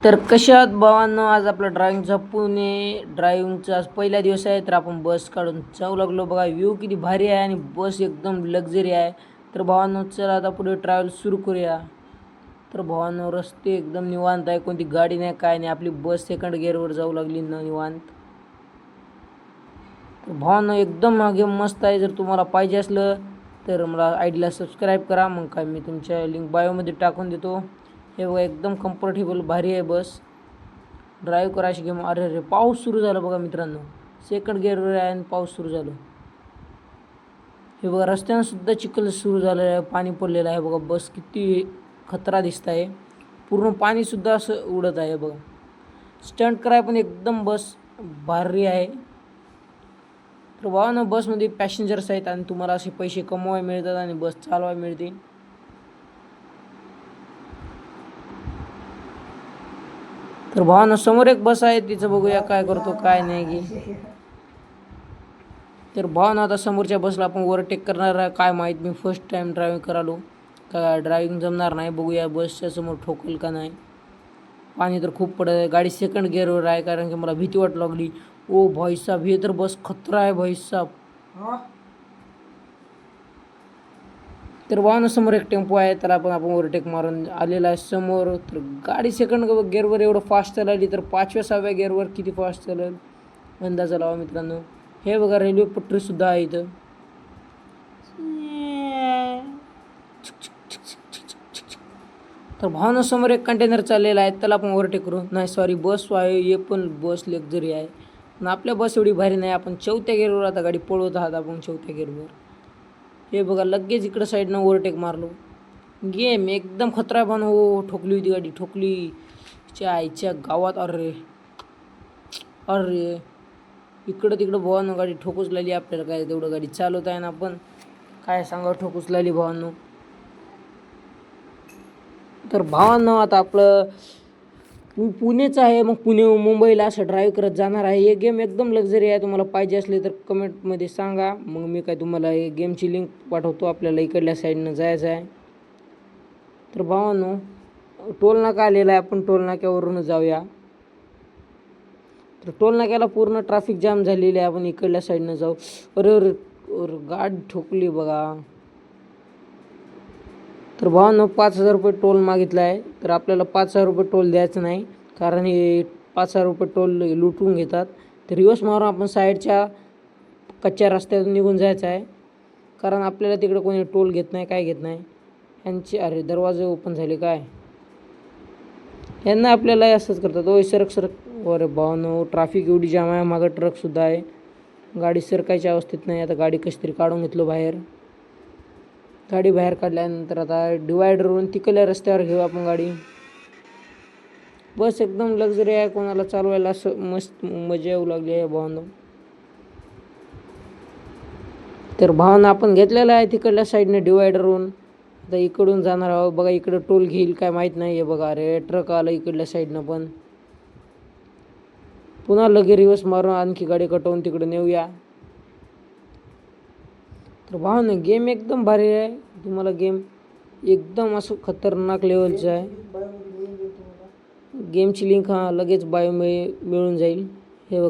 तर कशात भावांनो, आज आपला ड्रायव्हिंगचा ड्रायव्हिंगचा आज पहिला दिवस आहे. तर आपण बस काढून जाऊ लागलो. बघा व्ह्यू किती भारी आहे आणि बस एकदम लक्झरी आहे. तर भावांनो, चला आता पुढे ट्रॅव्हल सुरू करूया. तर भावांनो, रस्ते एकदम निवांत आहे, कोणती गाडी नाही काय नाही. आपली बस सेकंड गिअरवर जाऊ लागली निवांत. तर भावांनो, एकदम मागे मस्त आहे. जर तुम्हाला पाहिजे असलं तर मला आयडीला सबस्क्राईब करा. मग काय मी तुमच्या लिंक बायोमध्ये टाकून देतो. हे बघा एकदम कम्फर्टेबल भारी आहे बस. ड्राईव्ह करायची गेम. अरे अरे, पाऊस सुरू झाला बघा मित्रांनो. सेकंड गिअरवर आहे आणि पाऊस सुरू झाला. हे बघा रस्त्यानं सुद्धा चिखल सुरू झालेलं आहे, पाणी पडलेलं आहे बघा. बस किती खतरा दिसत आहे. पूर्ण पाणीसुद्धा असं उडत आहे बघा. स्टंट कराय पण एकदम बस भारी आहे. तर भावानं, बसमध्ये पॅसेंजर्स आहेत आणि तुम्हाला असे पैसे कमवायला मिळतात आणि बस चालवायला मिळते. तर भावानं, समोर एक बस आहे, तिचं बघूया काय करतो काय नाही की. तर भावानं, आता समोरच्या बसला आपण ओव्हरटेक करणार आहे काय माहीत. मी फर्स्ट टाईम ड्रायव्हिंग करालो, काय ड्रायव्हिंग जमणार नाही. बघूया बसच्या समोर ठोकेल का नाही. पाणी तर खूप पडत आहे. गाडी सेकंड गिअरवर आहे कारण की मला भीती वाटू लागली. ओ भाई साहब, हे तर बस खतरा आहे भाई साहब. तर भावानं, समोर एक टेम्पो आहे, त्याला पण आपण ओव्हरटेक मारून आलेला आहे समोर. तर गाडी सेकंड गिअरवर एवढं फास्ट चालली, तर 5व्या-6व्या गिअरवर किती फास्ट चालेल अंदाजा लावा मित्रांनो. हे बघा रेल्वे पटरीसुद्धा आहे इथं. तर भावानं, समोर एक कंटेनर चाललेला आहे, त्याला आपण ओव्हरटेक करू. नाही सॉरी, बस आहे, हे पण बस लक्झरी आहे. पण आपल्या बस एवढी भारी नाही. आपण 4थ्या गिअरवर आता गाडी पळवत आहात आपण 4थ्या गिअरवर. हे बघा लगेच इकडं साईडनं ओव्हरटेक मारलो. गेम एकदम खतरा पण. हो, ठोकली होती गाडी, ठोकली आईच्या गावात. अरे अरे, इकडं तिकडं भावानं गाडी ठोकूच लागली. आपल्याला काय तेवढं गाडी चालवत आहे ना आपण, काय सांगा, ठोकूच लागली भावांनो. तर भावांनो, आता आपलं पुणेचं आहे, मग पुणे मुंबईला असं ड्राईव्ह करत जाणार आहे. हे गेम एकदम लक्झरी आहे. तुम्हाला पाहिजे असले तर कमेंटमध्ये सांगा, मग मी काय तुम्हाला हे गेमची लिंक पाठवतो. आपल्याला इकडल्या साईडनं जायचं आहे. तर भावांनो, टोल नाका आलेला आहे, आपण टोल नाक्यावरून जाऊया. तर टोल नाक्याला पूर्ण ट्रॅफिक जाम झालेली आहे, आपण इकडल्या साईडनं जाऊ. अरे अरे, गाडी ठोकली बघा. तर भावांनो, 5,000 रुपये टोल मागितला आहे. तर आपल्याला 5,000 रुपये टोल द्यायचं नाही, कारण हे 5,000 रुपये टोल लुटून घेतात. तर रिवर्स मारून आपण साईडच्या कच्च्या रस्त्यातून निघून जायचं आहे, कारण आपल्याला तिकडे कोणी टोल घेत नाही, काय घेत नाही. यांचे अरे दरवाजे ओपन झाले काय, यांना आपल्याला असंच करतात. ओ सरक सरक. अरे भावांनो, ट्रॅफिक एवढी जाम आहे, मागं ट्रकसुद्धा आहे. गाडी सरकायच्या अवस्थेत नाही. आता गाडी कशी तरी काढून घेतलो बाहेर. गाडी बाहेर काढल्यानंतर आता डिवायडरवरून तिकडल्या रस्त्यावर घेऊ आपण गाडी. बस एकदम लक्झरी आहे, कोणाला चालवायला असं मस्त मजा येऊ लागली आहे भावांनो. तर भावांनो, आपण घेतलेलं आहे तिकडल्या साईडने डिवायडरवरून. आता इकडून जाणार आहोत. बघा इकडं टोल घेईल काय माहीत नाही आहे बघा. अरे ट्रक आलं इकडल्या साईडनं पण. पुन्हा लगे रिवर्स मारून आणखी गाडी कटवून तिकडे नेऊया. तर भावांनो, गेम एकदम भारी आहे. तुम्हाला गेम एकदम असं खतरनाक लेवलचं आहे. गेमची लिंक लगेच बायो मिळून जाईल.